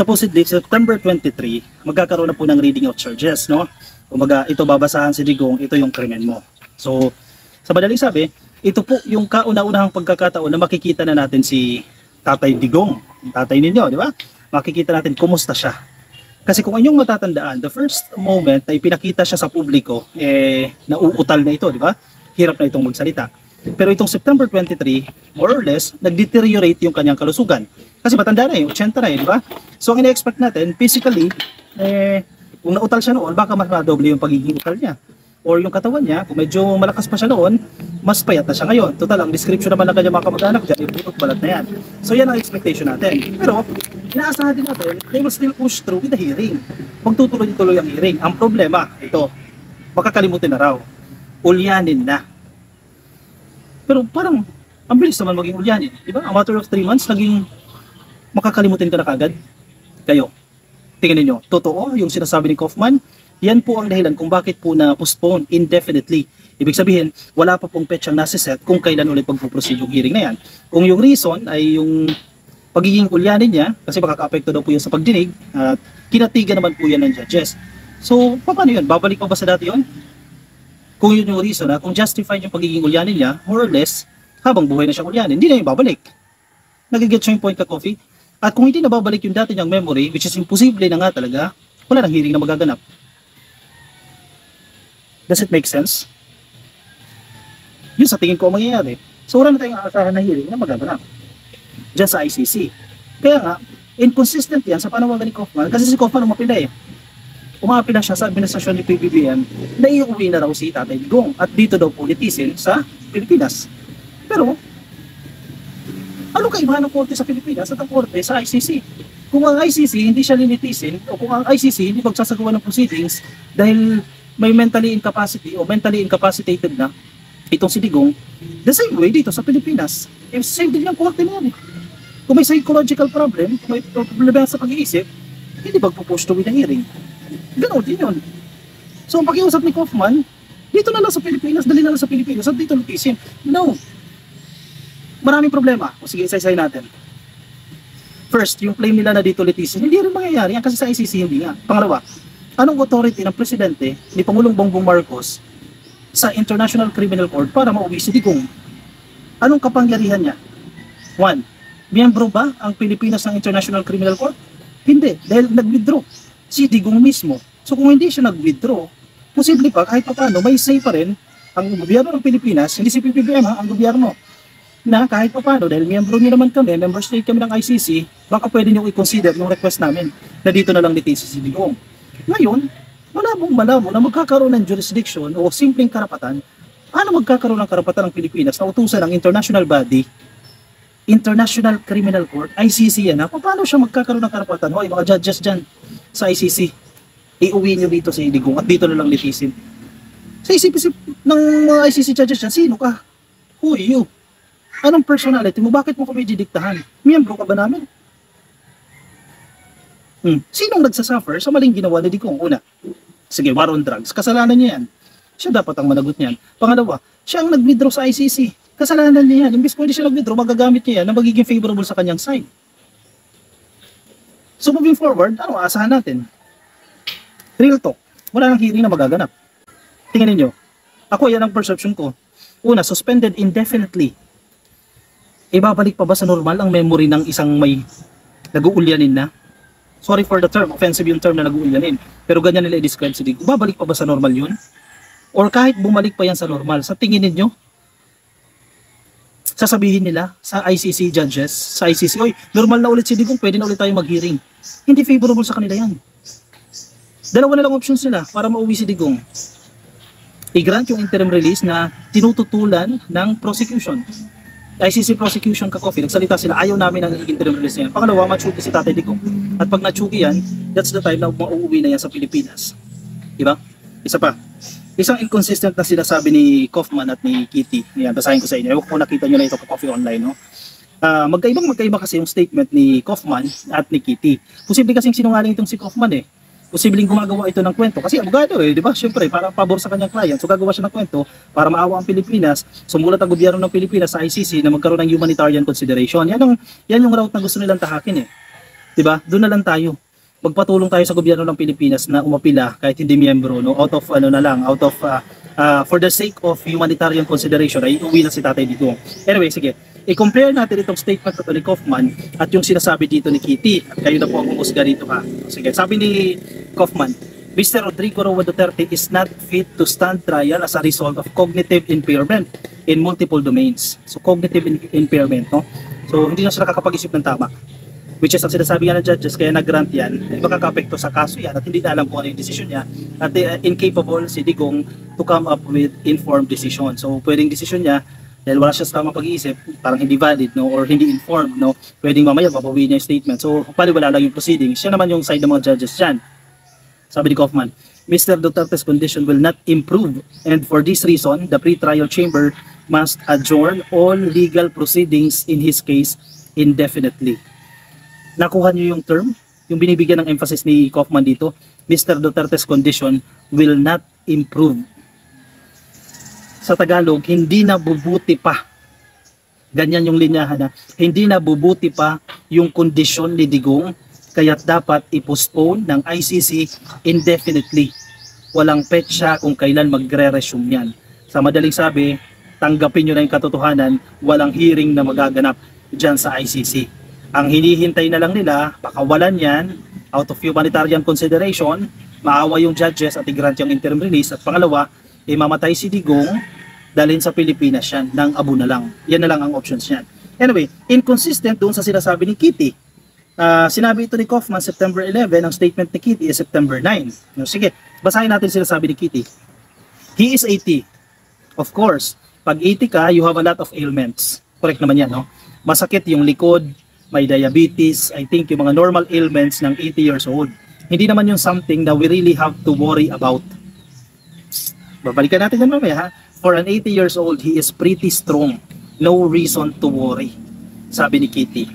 supposedly September 23, magkakaroon na po ng reading of charges, no? Kumbaga, ito babasahan si Digong, ito yung krimen mo. So, sa madaling sabi, ito po yung kauna-unahang pagkakataon na makikita na natin si Tatay Digong, yung tatay ninyo, di ba? Makikita natin kumusta siya. Kasi kung inyong matatandaan, the first moment na ipinakita siya sa publiko, nauutal na ito, di ba? Hirap na itong magsalita. Pero itong September 23, more or less, nag-deteriorate yung kanyang kalusugan. Kasi matanda na 80 na di ba? So ang ina-expect natin, physically, kung nautal siya noon, baka mas madoble yung pagiging utal niya. Or yung katawan niya, kung medyo malakas pa siya noon, mas payat na siya ngayon. Total, ang description naman ng kanyang mga kamag-anak dyan, ibutot balat na yan. So yan ang expectation natin. Pero, inaasahan din natin, they will still push through with the hearing. Magtutuloy-tuloy ang hearing. Ang problema, ito, makakalimutin na raw. Ulyanin na. Pero parang, ang bilis naman maging ulyanin. Diba? A matter of 3 months, naging makakalimutin ka na kagad. Kayo, tingnan ninyo, totoo yung sinasabi ni Kaufman, yan po ang dahilan kung bakit po na-postpone indefinitely. Ibig sabihin, wala pa pong petsyang nasiset kung kailan ulit pagpuproceed yung hearing na yan. Kung yung reason ay yung pagiging ulyanin niya, kasi makaka-apekto daw po yun sa pagdinig, at kinatigan naman po yan ng judges. So, paano yun? Babalik pa ba sa dati yun? Kung yun yung reason, kung justified yung pagiging ulyanin niya, more or less, habang buhay na siyang ulyanin, hindi na yung babalik. Nagigit siya yung point ka, Coffee? At kung hindi na babalik yung dati niyang memory, which is imposible na nga talaga, wala nang hearing na magaganap. Does it make sense? Yun sa tingin ko ang mangyayari. So wala na tayong aasahan na hearing na magaganap dyan sa ICC. Kaya nga, inconsistent yan sa panawagan ni Kaufman, kasi si Kaufman umapila umapila siya sa administrasyon ni PBBM na iuwi na raw si Tatay Digong at dito daw politisin sa Pilipinas. Pero, ano kaibahan ng korte sa Pilipinas at ang korte sa ICC? Kung ang ICC hindi siya linitisin o kung ang ICC hindi magsasagawa ng proceedings dahil may mentally incapacity o mentally incapacitated na itong si Digong, the same way dito sa Pilipinas. Same din yung korte na yan. Kung may psychological problem, kung may problema sa pag-iisip, hindi magpupush to with the hearing. Ganoon din yun. So ang pag-iusap ni Kaufman, dito na lang sa Pilipinas, dali na lang sa Pilipinas, at dito litisin. No. Maraming problema. O sige, isa-isay natin. First, yung claim nila na dito litisin, hindi rin mangyayari yan kasi sa ICC hindi nga. Pangalawa, anong authority ng presidente ni Pangulong Bongbong Marcos sa International Criminal Court para mauwi si Digong? Anong kapangyarihan niya? 1. Miyembro ba ang Pilipinas ng International Criminal Court? Hindi, dahil nag-withdraw si Digong mismo. So kung hindi siya nag-withdraw, posible pa kahit pa paano may say pa rin ang gobyerno ng Pilipinas, hindi si PBBM ang gobyerno, na kahit pa paano, dahil miyembro niyo naman kami, member state kami ng ICC, baka pwede niyo i-consider yung request namin na dito na lang litisin si Digong. Ngayon, malabo na magkakaroon ng jurisdiction o simpleng karapatan. Paano magkakaroon ng karapatan ng Pilipinas na utusan ng international body, International Criminal Court, ICC yan, paano siya magkakaroon ng karapatan? Hoy, mga judges dyan sa ICC, iuwi nyo dito si Digong at dito na lang litisin. Sa isip-isip ng mga ICC judges dyan, sino ka? Who are you? Anong personality mo? Bakit mo kami didiktahan? Miyembro ka ba namin? Sinong nagsasuffer sa maling ginawa ni Digong? Una, sige, war on drugs. Kasalanan niya yan. Siya dapat ang managot niyan. Pangalawa, siya ang nag-withdraw sa ICC. Kasalanan niya yan. Imbis kung hindi siya nag-withdraw, magagamit niya yan na magiging favorable sa kanyang side. So moving forward, ano aasahan natin? Real talk. Wala nang hearing na magaganap. Tingnan niyo. Ako, yan ang perception ko. Una, suspended indefinitely. Ibabalik pa ba sa normal ang memory ng isang may nag-uulyanin na? Sorry for the term, offensive yung term na nag-uulyanin. Pero ganyan nila i-describe si Digong. Babalik pa ba sa normal yun? Or kahit bumalik pa yan sa normal, sa tingin ninyo, sasabihin nila sa ICC judges, sa ICC, oy, normal na ulit si Digong, pwede na ulit tayo mag-hearing. Hindi favorable sa kanila yan. Dalawa na lang options nila para mauwi si Digong. I-grant yung interim release na tinututulan ng prosecution. ICC prosecution ka, Coffee, nagsalita sila, ayaw namin ang interim release niya. Pangalawa, matsugi si Tatay Digong. At pag natsugi yan, that's the time na mauuwi na yan sa Pilipinas. Diba? Isa pa. Isang inconsistent na sinasabi ni Kaufman at ni Kitty. Yan, basahin ko sa inyo. Ewan ko nakita nyo na ito Coffee Online, no? Magkaiba kasi yung statement ni Kaufman at ni Kitty. Posible kasing sinungaling itong si Kaufman eh. Posibleng gumagawa ito ng kwento. Kasi abogado eh, di ba? Siyempre, para pabor sa kanyang client. So gagawa siya ng kwento para maawa ang Pilipinas. Sumulat ang gobyerno ng Pilipinas sa ICC na magkaroon ng humanitarian consideration. Yan yung route na gusto nilang tahakin eh. 'Di ba? Doon na lang tayo. Magpatulong tayo sa gobyerno ng Pilipinas na umapila kahit hindi miyembro, no, out of ano na lang, out of for the sake of humanitarian consideration ay uwi na si Tatay Digong. Anyway, sige. I-compare natin itong statement na to ni Kaufman at yung sinasabi dito ni Kitty. At kayo na po ang humusga dito ha. Sige, sabi ni Kaufman, Mr. Rodrigo Roa Duterte is not fit to stand trial as a result of cognitive impairment in multiple domains. So, cognitive impairment, no? So, hindi na siya nakakapag-isip ng tama. Which is ang sinasabi nga ng judges, kaya nag-grant yan, ay makaka-apekto sa kaso yan at hindi na alam kung ano yung decision niya at incapable si Digong to come up with informed decision. So, pwedeng decision niya dahil wala siya sa tamang pag-iisip, parang hindi valid, no, or hindi informed, no, pwedeng mamaya mabawi niya yung statement. So, wala lang yung proceedings. Siya naman yung side ng mga judges dyan. Sabi ni Kaufman, Mr. Duterte's condition will not improve and for this reason, the pre-trial chamber must adjourn all legal proceedings in his case indefinitely. Nakuha niyo yung term, yung binibigyan ng emphasis ni Kaufman dito, Mr. Duterte's condition will not improve. Sa Tagalog, hindi na bubuti pa. Ganyan yung linyahan na, hindi na bubuti pa yung kondisyon ni Digong, kaya dapat i-postpone ng ICC indefinitely. Walang petsa kung kailan magre-resume yan. Sa madaling sabi, tanggapin nyo na yung katotohanan, walang hearing na magaganap dyan sa ICC. Ang hinihintay na lang nila, pakawalan yan, out of humanitarian consideration, maawa yung judges at i-grant yung interim release. At pangalawa, mamatay si Digong, dalhin sa Pilipinas yan, ng abo na lang. Yan na lang ang options yan. Anyway, inconsistent doon sa sinasabi ni Kitty. Sinabi ito ni Kaufman September 11, ang statement ni Kitty is September 9. No, sige, basahin natin sinasabi ni Kitty. He is 80. Of course, pag 80 ka, you have a lot of ailments. Correct naman yan, no? Masakit yung likod, may diabetes, I think yung mga normal ailments ng 80 years old. Hindi naman yung something that we really have to worry about. Babalikan natin yan mamaya ha. For an 80 years old, he is pretty strong. No reason to worry. Sabi ni Kitty.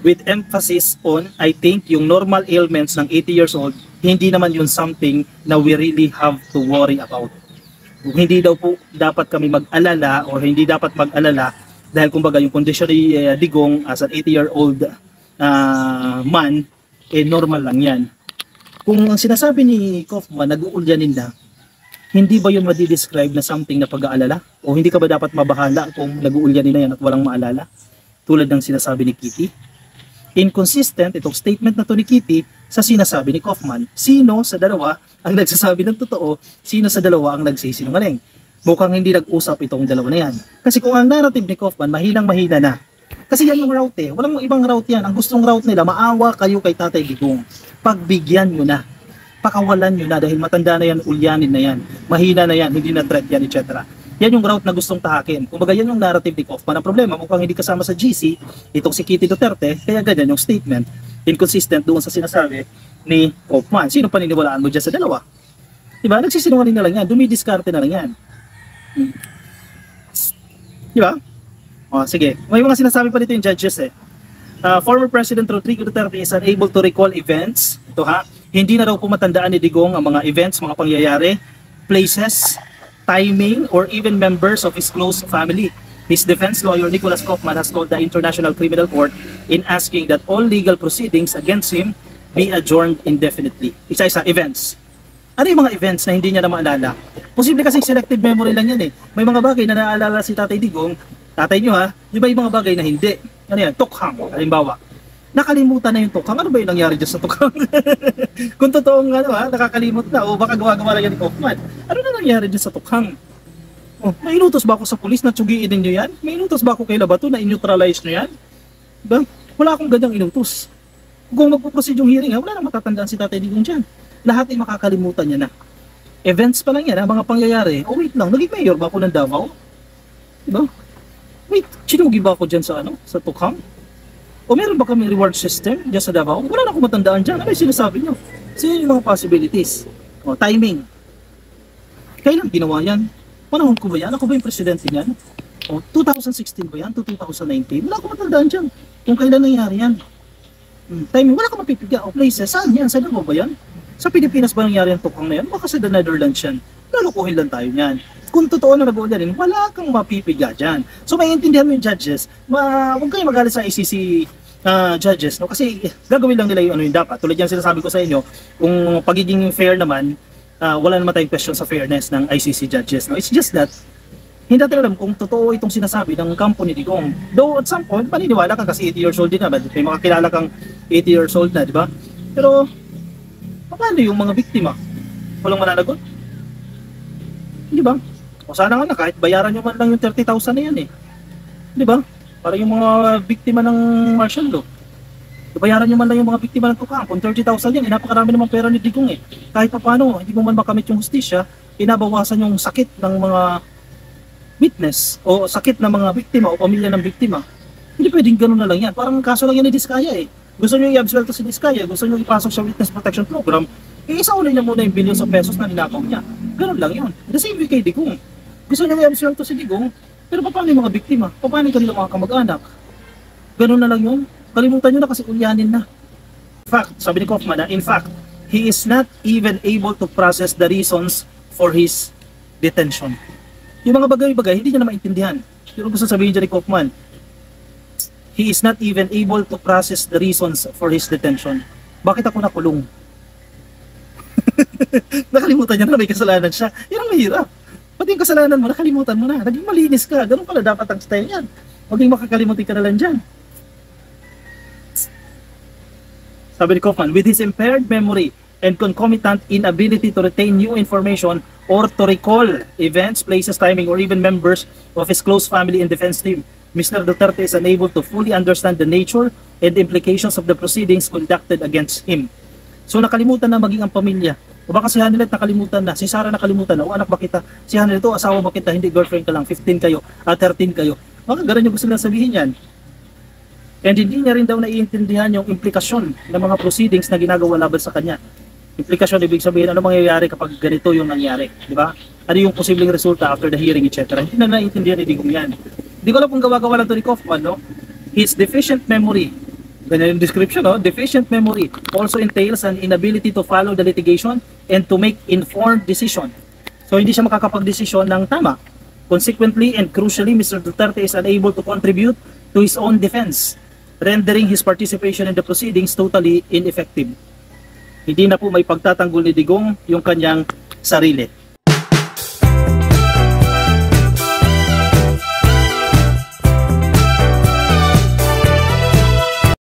With emphasis on, I think, yung normal ailments ng 80 years old, hindi naman yun something na we really have to worry about. Hindi daw po dapat kami mag-alala or hindi dapat mag-alala dahil kumbaga yung kondisyon ni Digong as an 80-year-old man, normal lang yan. Kung ang sinasabi ni Kaufman, nag-uulyanin na, hindi ba yun madi-describe na something na pag-aalala? O hindi ka ba dapat mabahala kung nag-uulyanin na yan at walang maalala? Tulad ng sinasabi ni Kitty. Inconsistent itong statement na to ni Kitty sa sinasabi ni Kaufman. Sino sa dalawa ang nagsasabi ng totoo? Sino sa dalawa ang nagsisinungaling? Mukhang hindi nag-usap itong dalawa na yan. Kasi kung ang narrative ni Kaufman, mahinang-mahina na. Kasi yan yung route eh. Walang ibang route yan. Ang gustong route nila, maawa kayo kay Tatay Digong. Pagbigyan nyo na. Pakawalan nyo na dahil matanda na yan, ulyanin na yan. Mahina na yan, hindi na threat yan, etc. Yan yung route na gustong tahakin. Kumbaga yan yung narrative ni Kaufman. Ang problema, mukhang hindi kasama sa GC, itong si Kitty Duterte, kaya ganyan yung statement. Inconsistent doon sa sinasabi ni Kaufman. Sino paniniwalaan mo dyan sa dalawa? Diba? Nagsisinungaling na lang yan. Dumidiskarte na lang yan. Diba? O, sige. May mga sinasabi pa dito yung judges eh. Former President Rodrigo Duterte is unable to recall events. Ito ha. Hindi na raw po matandaan ni Digong ang mga events, mga pangyayari, places, timing, or even members of his close family. His defense lawyer, Nicholas Kaufman, has called the International Criminal Court in asking that all legal proceedings against him be adjourned indefinitely. Isa-isa, events. Ano yung mga events na hindi niya na maalala? Posible kasing selective memory lang yan eh. May mga bagay na naaalala si Tatay Digong, tatay nyo ha, di ba yung mga bagay na hindi? Ano yan? Tukhang, halimbawa. Nakalimutan na yung tukhang. Ano ba yung nangyari dyan sa tukhang? Kung totoong ano ha, nakakalimot na o baka gawa-gawa lang yan ni Kaufman. Ano na nangyari dyan sa tukhang? Oh, may inutos ba ako sa pulis na tsugiin ninyo yan? May inutos ba ako kay Labato na in-neutralize nyo yan? Diba? Wala akong ganyang inutos. Kung magpuproceed yung hearing ha, wala na matatandaan si Tatay Digong dyan. Lahat ay makakalimutan niya na. Events pa lang yan, mga pangyayari. Oh wait lang, naging mayor ba ako ng Davao? Diba? Wait, sinugi ba ako dyan sa ano? Sa tukhang? O meron ba kami reward system dyan sa Davao? Wala na akong matandaan dyan. Ano yung sinasabi nyo? So yun yung mga possibilities. O, timing. Kailan ginawa yan? Panahon ko ba yan? Ako ba yung presidente niyan? O, 2016 ba yan? 2019? Wala akong matandaan dyan. Kung kailan nangyari yan. Timing, wala akong mapipigyan. O, places, saan yan? Saan ba yan? Sa Pilipinas ba nangyari ang tukhang na yan? Baka sa the Netherlands yan. Lalukuhin lang tayo niyan. Kung totoo na nag-uulanin, wala kang mapipiga dyan. So, maintindihan mo yung judges, huwag kayong magalit sa ICC judges, no? Kasi gagawin lang nila yung ano yung dapat. Tulad yan sinasabi ko sa inyo, kung pagiging fair naman, wala naman tayong question sa fairness ng ICC judges, no? It's just that hindi natin alam kung totoo itong sinasabi ng kampo ni Digong. Though at some point, paniniwala ka kasi 80 years old din naman. May mga kilala kang 80 years old na, di ba? Pero, paano yung mga biktima? Walang mananagot? Di ba? O sana nga na, kahit bayaran nyo man lang yung 30,000 na yan eh. Di ba? Para yung mga biktima ng martial law. Bayaran nyo man lang yung mga biktima ng tukang. Kung 30,000 yan, napakarami naman pera ni Digong eh. Kahit pa paano, hindi mo man makamit yung hustisya, inabawasan yung sakit ng mga witness o sakit ng mga biktima o pamilya ng biktima. Hindi pwedeng gano'n na lang yan. Parang kaso lang yan ni Diskaya eh. Gusto nyo i-absuelto si Diskaya, gusto nyo ipasok sa witness protection program, isauli niya muna yung billions of pesos na ninakaw niya. Gano'n lang yun. The same way kay Digong. Gusto nyo i-absuelto si Digong, pero paano yung mga biktima? Paano yung kanilang mga kamag-anak? Gano'n na lang yun. Kalimutan nyo na kasi ulyanin na. In fact, sabi ni Kaufman na, in fact, he is not even able to process the reasons for his detention. Yung mga bagay-bagay, hindi niya na maintindihan. Pero gusto sabihin dyan ni Kaufman, he is not even able to process the reasons for his detention. Bakit ako nakulong? Nakalimutan niya na may kasalanan siya. Yan ang mahirap. Pati yung kasalanan mo, nakalimutan mo na. Naging malinis ka. Ganun pala dapat ang style yan. Maging makakalimutin ka na lang dyan. Sabi ni Kaufman, with his impaired memory and concomitant inability to retain new information or to recall events, places, timing, or even members of his close family and defense team, Mr. Duterte is unable to fully understand the nature and implications of the proceedings conducted against him. So nakalimutan na maging ang pamilya. O baka si Hanilet nakalimutan na, si Sarah nakalimutan na, o anak ba kita, si Hanilet to, asawa ba kita, hindi girlfriend ka lang, 15 kayo, 13 kayo. Baka ganun yung gusto nila sabihin yan. And hindi niya rin daw naiintindihan yung implikasyon ng mga proceedings na ginagawa laban sa kanya. Implikasyon, ibig sabihin, ano mangyayari kapag ganito yung nangyari, di ba? Ano yung posibleng resulta after the hearing, etc. Hindi na naiintindihan ni Digong yan. Hindi ko alam kung gawa-gawa lang ito ni Kaufman, no? His deficient memory, ganyan yung description, no? Deficient memory also entails an inability to follow the litigation and to make informed decision. So hindi siya makakapag-desisyon ng tama. Consequently and crucially, Mr. Duterte is unable to contribute to his own defense, rendering his participation in the proceedings totally ineffective. Hindi na po may pagtatanggol ni Digong yung kanyang sarili.